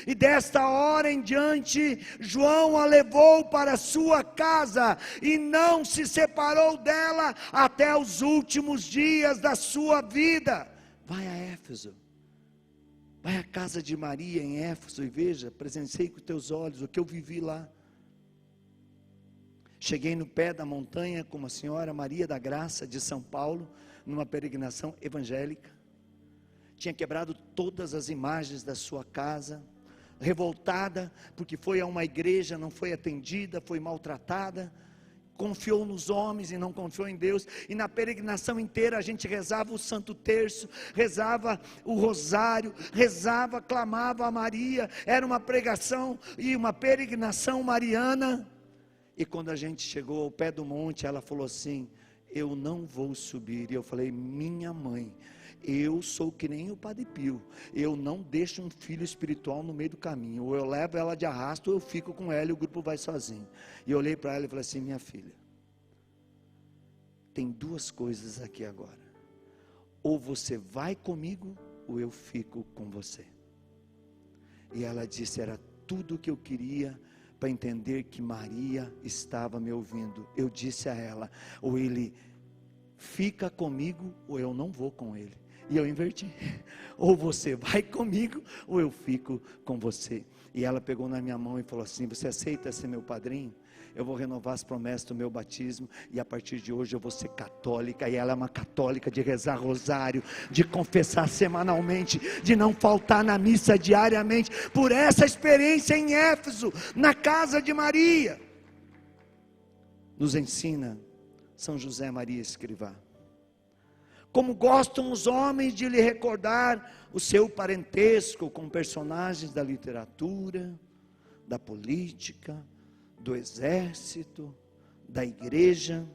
E desta hora em diante, João a levou para sua casa e não se separou dela até os últimos dias da sua vida. Vai a Éfeso, vai à casa de Maria em Éfeso e veja, presenciei com teus olhos o que eu vivi lá. Cheguei no pé da montanha com a senhora Maria da Graça de São Paulo, numa peregrinação evangélica. Tinha quebrado todas as imagens da sua casa, revoltada, porque foi a uma igreja, não foi atendida, foi maltratada, confiou nos homens e não confiou em Deus. E na peregrinação inteira a gente rezava o Santo Terço, rezava o Rosário, rezava, clamava a Maria. Era uma pregação e uma peregrinação mariana. E quando a gente chegou ao pé do monte, ela falou assim: eu não vou subir. E eu falei: minha mãe, eu sou que nem o Padre Pio, eu não deixo um filho espiritual no meio do caminho, ou eu levo ela de arrasto, ou eu fico com ela e o grupo vai sozinho. E eu olhei para ela e falei assim: minha filha, tem duas coisas aqui agora, ou você vai comigo, ou eu fico com você. E ela disse: era tudo o que eu queria para entender que Maria estava me ouvindo. Eu disse a ela: ou ele fica comigo, ou eu não vou com ele. E eu inverti: ou você vai comigo, ou eu fico com você. E ela pegou na minha mão e falou assim: você aceita ser meu padrinho? Eu vou renovar as promessas do meu batismo, e a partir de hoje eu vou ser católica. E ela é uma católica de rezar rosário, de confessar semanalmente, de não faltar na missa diariamente, por essa experiência em Éfeso, na casa de Maria. Nos ensina São José Maria Escrivá. Como gostam os homens de lhe recordar o seu parentesco com personagens da literatura, da política, do exército, da igreja.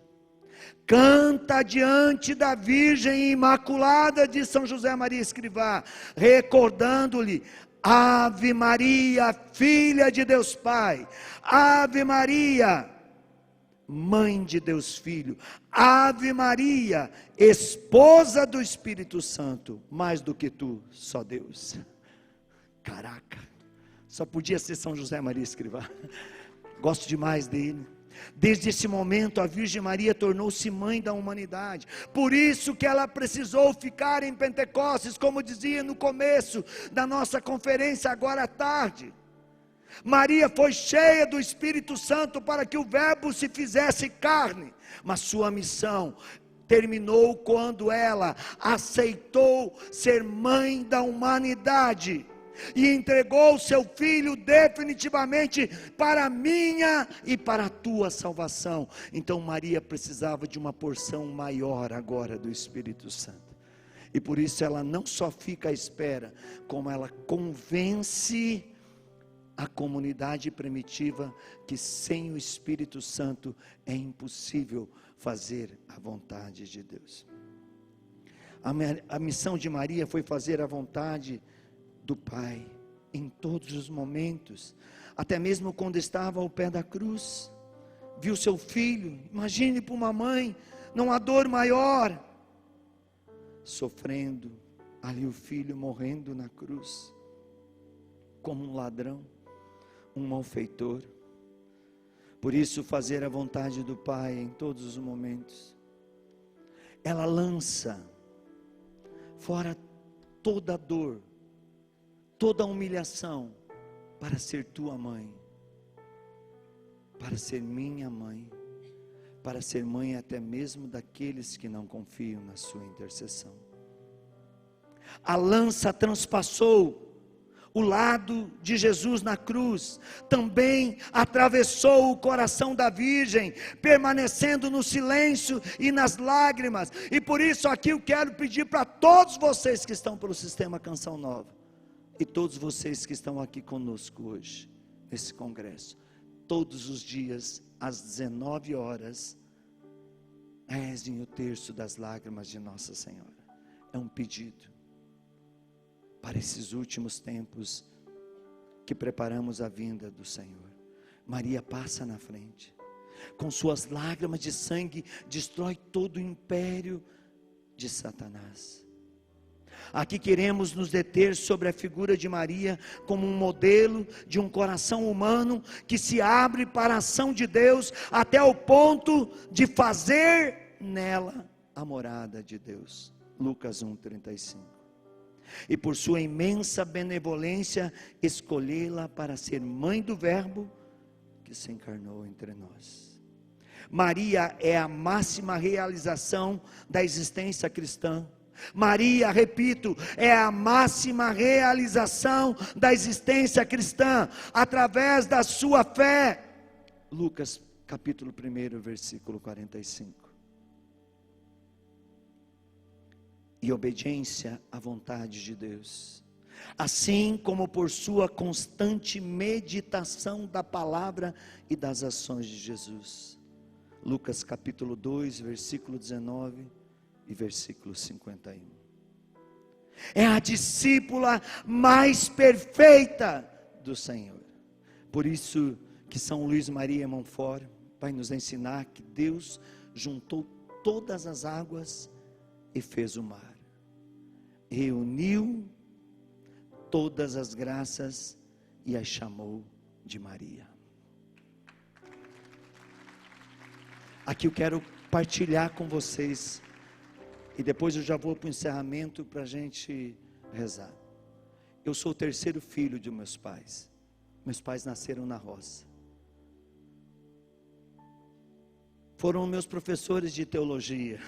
Canta diante da Virgem Imaculada de São José Maria Escrivá, recordando-lhe: Ave Maria, filha de Deus Pai, Ave Maria, Mãe de Deus Filho, Ave Maria, esposa do Espírito Santo, mais do que tu, só Deus. Caraca, só podia ser São José Maria Escrivá. Gosto demais dele. Desde esse momento a Virgem Maria tornou-se mãe da humanidade. Por isso que ela precisou ficar em Pentecostes, como dizia no começo da nossa conferência agora à tarde. Maria foi cheia do Espírito Santo para que o Verbo se fizesse carne, mas sua missão terminou quando ela aceitou ser mãe da humanidade e entregou seu filho definitivamente para a minha e para a tua salvação. Então Maria precisava de uma porção maior agora do Espírito Santo, e por isso ela não só fica à espera, como ela convence a comunidade primitiva que sem o Espírito Santo é impossível fazer a vontade de Deus. A missão de Maria foi fazer a vontade do Pai em todos os momentos, até mesmo quando estava ao pé da cruz, viu seu filho. Imagine para uma mãe, não há dor maior, sofrendo ali o filho morrendo na cruz, como um ladrão, um malfeitor. Por isso, fazer a vontade do Pai em todos os momentos. Ela lança fora toda a dor, toda a humilhação, para ser tua mãe, para ser minha mãe, para ser mãe até mesmo daqueles que não confiam na sua intercessão. A lança transpassou o lado de Jesus na cruz, também atravessou o coração da Virgem, permanecendo no silêncio e nas lágrimas. E por isso aqui eu quero pedir para todos vocês que estão pelo Sistema Canção Nova, e todos vocês que estão aqui conosco hoje, nesse congresso, todos os dias, às 19 horas, rezem o terço das lágrimas de Nossa Senhora. É um pedido para esses últimos tempos que preparamos a vinda do Senhor. Maria passa na frente, com suas lágrimas de sangue, destrói todo o império de Satanás. Aqui queremos nos deter sobre a figura de Maria como um modelo de um coração humano que se abre para a ação de Deus até o ponto de fazer nela a morada de Deus. Lucas 1:35. E por sua imensa benevolência escolhê-la para ser mãe do Verbo que se encarnou entre nós. Maria é a máxima realização da existência cristã. Maria, repito, é a máxima realização da existência cristã, através da sua fé. Lucas capítulo 1, versículo 45. E obediência à vontade de Deus, assim como por sua constante meditação da palavra e das ações de Jesus. Lucas capítulo 2, versículo 19 e versículo 51. É a discípula mais perfeita do Senhor. Por isso que São Luís Maria Montfort vai nos ensinar que Deus juntou todas as águas e fez o mar, reuniu todas as graças e as chamou de Maria. Aqui eu quero partilhar com vocês, e depois eu já vou para o encerramento para a gente rezar. Eu sou o terceiro filho de meus pais. Meus pais nasceram na roça. Foram meus professores de teologia,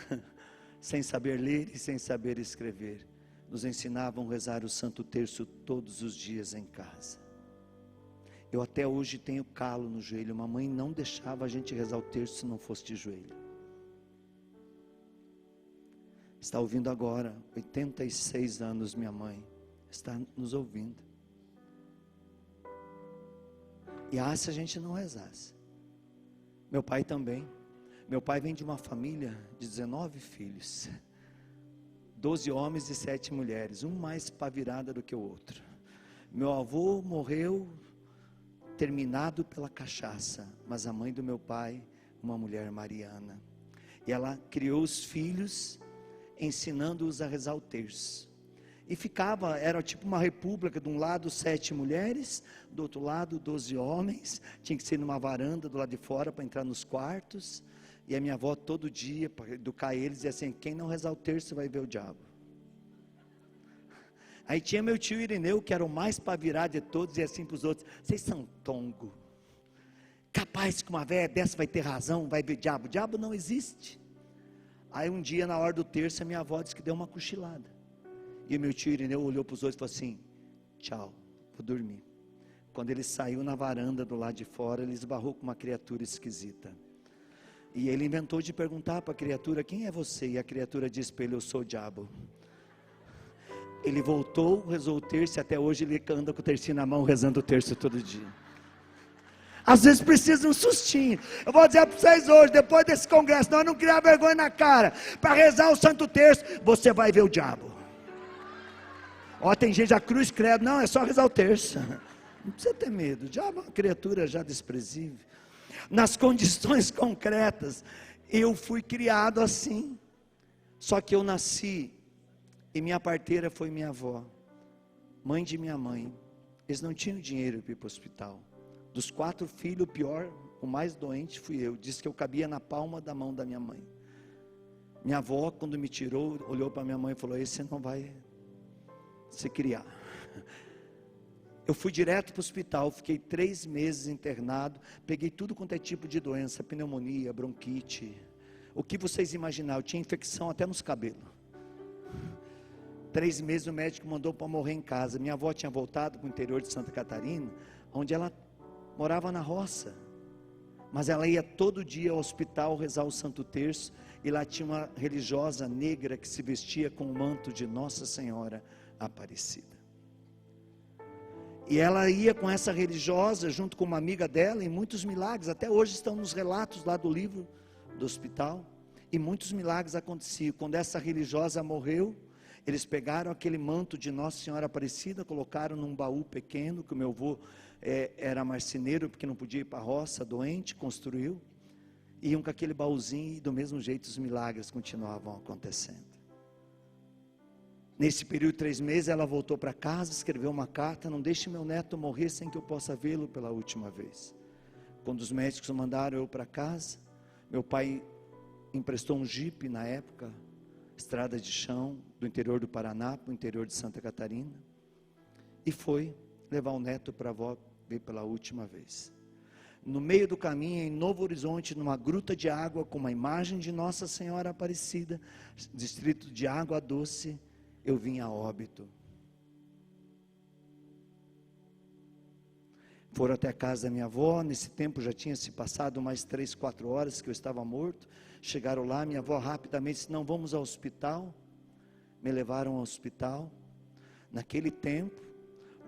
sem saber ler e sem saber escrever. Nos ensinavam a rezar o Santo Terço todos os dias em casa. Eu até hoje tenho calo no joelho. Mamãe não deixava a gente rezar o terço se não fosse de joelho. Está ouvindo agora, 86 anos, minha mãe está nos ouvindo. E se a gente não rezasse. Meu pai também. Meu pai vem de uma família de 19 filhos, 12 homens e 7 mulheres, um mais pavirada do que o outro. Meu avô morreu terminado pela cachaça, mas a mãe do meu pai, uma mulher mariana, e ela criou os filhos, ensinando-os a rezar o terço. E ficava, era tipo uma república, de um lado 7 mulheres, do outro lado 12 homens, tinha que ser numa varanda do lado de fora para entrar nos quartos. E a minha avó todo dia, para educar eles, dizia assim: quem não rezar o terço vai ver o diabo. Aí tinha meu tio Irineu, que era o mais para virar de todos, e assim para os outros: vocês são tongo, capaz que uma velha dessa vai ter razão, vai ver diabo. Diabo não existe. Aí um dia, na hora do terço, a minha avó disse que deu uma cochilada, e o meu tio Irineu olhou para os outros e falou assim: tchau, vou dormir. Quando ele saiu na varanda do lado de fora, ele esbarrou com uma criatura esquisita, e ele inventou de perguntar para a criatura: quem é você? E a criatura disse para ele: eu sou o diabo. Ele voltou, rezou o terço, e até hoje ele anda com o tercinho na mão, rezando o terço todo dia. Às vezes precisa de um sustinho. Eu vou dizer para vocês hoje, depois desse congresso, nós não criar vergonha na cara, para rezar o santo terço, você vai ver o diabo. Ó, tem gente, a cruz credo, não, é só rezar o terço. Não precisa ter medo, o diabo é uma criatura já desprezível. Nas condições concretas, eu fui criado assim. Só que eu nasci, e minha parteira foi minha avó, mãe de minha mãe. Eles não tinham dinheiro para ir para o hospital. Dos 4 filhos, o pior, o mais doente fui eu. Disse que eu cabia na palma da mão da minha mãe. Minha avó, quando me tirou, olhou para minha mãe e falou: esse não vai se criar. Eu fui direto para o hospital, fiquei 3 meses internado, peguei tudo quanto é tipo de doença, pneumonia, bronquite, o que vocês imaginaram, eu tinha infecção até nos cabelos. 3 meses o médico mandou para morrer em casa. Minha avó tinha voltado para o interior de Santa Catarina, onde ela morava na roça, mas ela ia todo dia ao hospital rezar o Santo Terço, e lá tinha uma religiosa negra que se vestia com o manto de Nossa Senhora Aparecida. E ela ia com essa religiosa, junto com uma amiga dela, em muitos milagres, até hoje estão nos relatos lá do livro do hospital, e muitos milagres aconteciam. Quando essa religiosa morreu, eles pegaram aquele manto de Nossa Senhora Aparecida, colocaram num baú pequeno, que o meu avô era marceneiro, porque não podia ir para a roça, doente, construiu, iam com aquele baúzinho, e do mesmo jeito os milagres continuavam acontecendo. Nesse período de 3 meses, ela voltou para casa, escreveu uma carta: não deixe meu neto morrer sem que eu possa vê-lo pela última vez. Quando os médicos mandaram eu para casa, meu pai emprestou um jipe na época, estrada de chão, do interior do Paraná para o interior de Santa Catarina, e foi levar o neto para a avó ver pela última vez. No meio do caminho, em Novo Horizonte, numa gruta de água, com uma imagem de Nossa Senhora Aparecida, distrito de Água Doce, eu vim a óbito. Foram até a casa da minha avó. Nesse tempo já tinha se passado mais 3, 4 horas que eu estava morto. Chegaram lá, minha avó rapidamente disse: não, vamos ao hospital. Me levaram ao hospital. Naquele tempo,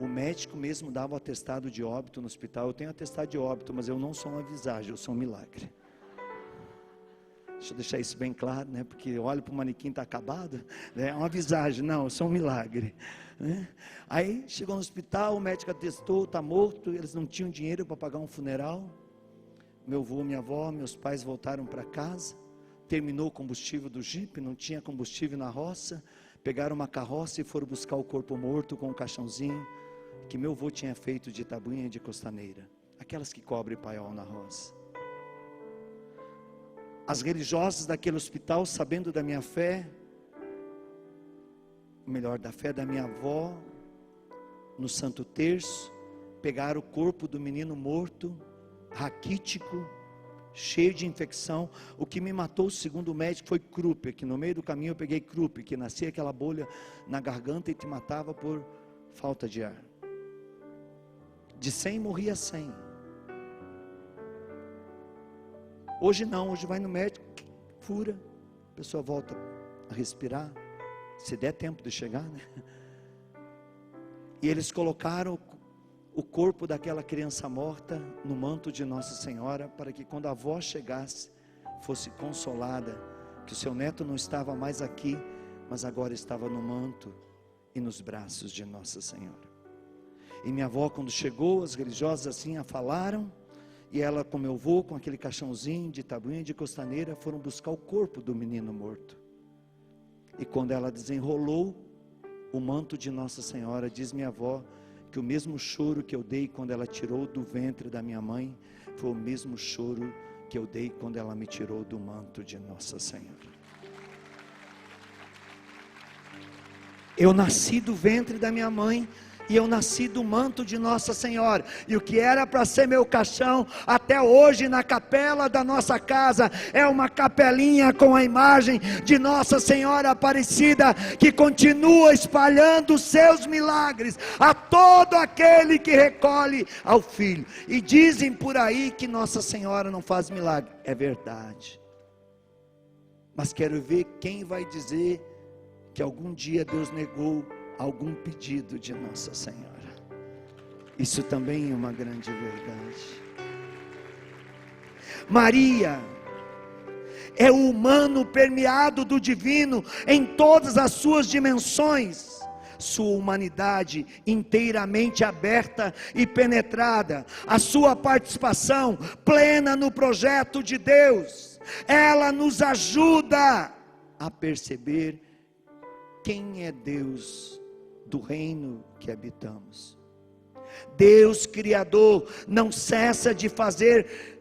o médico mesmo dava o atestado de óbito no hospital. Eu tenho atestado de óbito, mas eu não sou uma visagem, eu sou um milagre. Deixa eu deixar isso bem claro, né? Porque olha para o manequim, está acabado, é uma visagem. Não, eu sou um milagre, né? Aí chegou no hospital, o médico atestou: está morto. Eles não tinham dinheiro para pagar um funeral. Meu avô, minha avó, meus pais voltaram para casa. Terminou o combustível do jipe, não tinha combustível na roça. Pegaram uma carroça e foram buscar o corpo morto com um caixãozinho que meu avô tinha feito de tabuinha de costaneira, aquelas que cobrem paiol na roça. As religiosas daquele hospital, sabendo da minha fé, melhor, da fé da minha avó, no Santo Terço, pegaram o corpo do menino morto, raquítico, cheio de infecção. O que me matou, segundo o médico, foi croup, que no meio do caminho eu peguei croup, que nascia aquela bolha na garganta e te matava por falta de ar. De 100 morria 100. Hoje não, hoje vai no médico, fura, a pessoa volta a respirar, se der tempo de chegar, né? E eles colocaram o corpo daquela criança morta no manto de Nossa Senhora, para que quando a avó chegasse, fosse consolada, que o seu neto não estava mais aqui, mas agora estava no manto e nos braços de Nossa Senhora. E minha avó, quando chegou, as religiosas assim a falaram, e ela com meu avô, com aquele caixãozinho de tabuinha de costaneira, foram buscar o corpo do menino morto. E quando ela desenrolou o manto de Nossa Senhora, diz minha avó, que o mesmo choro que eu dei quando ela tirou do ventre da minha mãe, foi o mesmo choro que eu dei quando ela me tirou do manto de Nossa Senhora. Eu nasci do ventre da minha mãe, e eu nasci do manto de Nossa Senhora, e o que era para ser meu caixão, até hoje na capela da nossa casa, é uma capelinha com a imagem de Nossa Senhora Aparecida, que continua espalhando os seus milagres a todo aquele que recolhe ao Filho. E dizem por aí que Nossa Senhora não faz milagre, é verdade, mas quero ver quem vai dizer que algum dia Deus negou algum pedido de Nossa Senhora. Isso também é uma grande verdade. Maria é o humano permeado do divino em todas as suas dimensões, sua humanidade inteiramente aberta e penetrada, a sua participação plena no projeto de Deus. Ela nos ajuda a perceber quem é Deus do reino que habitamos. Deus Criador não cessa de fazer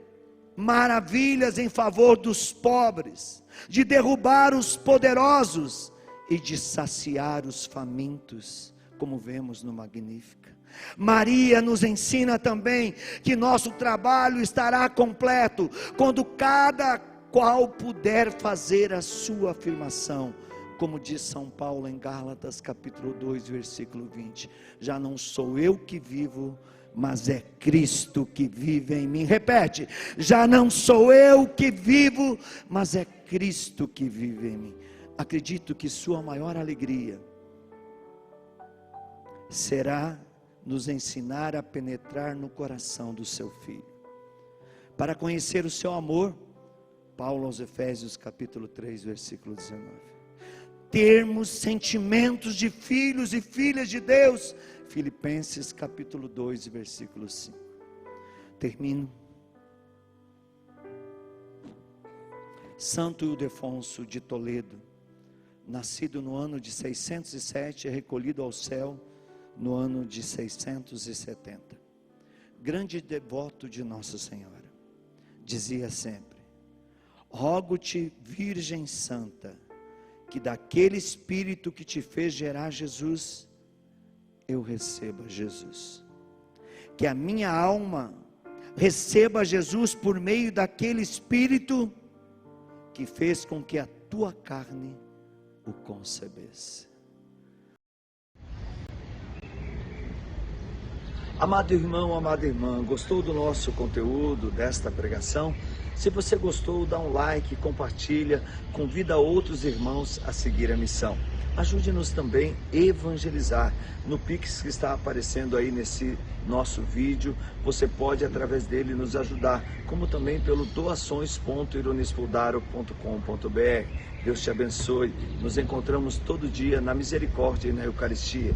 maravilhas em favor dos pobres, de derrubar os poderosos e de saciar os famintos, como vemos no Magnífica. Maria nos ensina também que nosso trabalho estará completo quando cada qual puder fazer a sua afirmação, como diz São Paulo em Gálatas capítulo 2, versículo 20, já não sou eu que vivo, mas é Cristo que vive em mim. Repete, já não sou eu que vivo, mas é Cristo que vive em mim. Acredito que sua maior alegria será nos ensinar a penetrar no coração do seu Filho, para conhecer o seu amor. Paulo aos Efésios capítulo 3, versículo 19. Termos sentimentos de filhos e filhas de Deus. Filipenses capítulo 2, versículo 5. Termino. Santo Ildefonso de Toledo, nascido no ano de 607, recolhido ao céu no ano de 670. Grande devoto de Nossa Senhora, dizia sempre: rogo-te, Virgem Santa, que daquele Espírito que te fez gerar Jesus, eu receba Jesus. Que a minha alma receba Jesus por meio daquele Espírito que fez com que a tua carne o concebesse. Amado irmão, amada irmã, gostou do nosso conteúdo, desta pregação? Se você gostou, dá um like, compartilha, convida outros irmãos a seguir a missão. Ajude-nos também a evangelizar. No Pix que está aparecendo aí nesse nosso vídeo, você pode através dele nos ajudar, como também pelo doações.ironispoldaro.com.br. Deus te abençoe. Nos encontramos todo dia na misericórdia e na Eucaristia.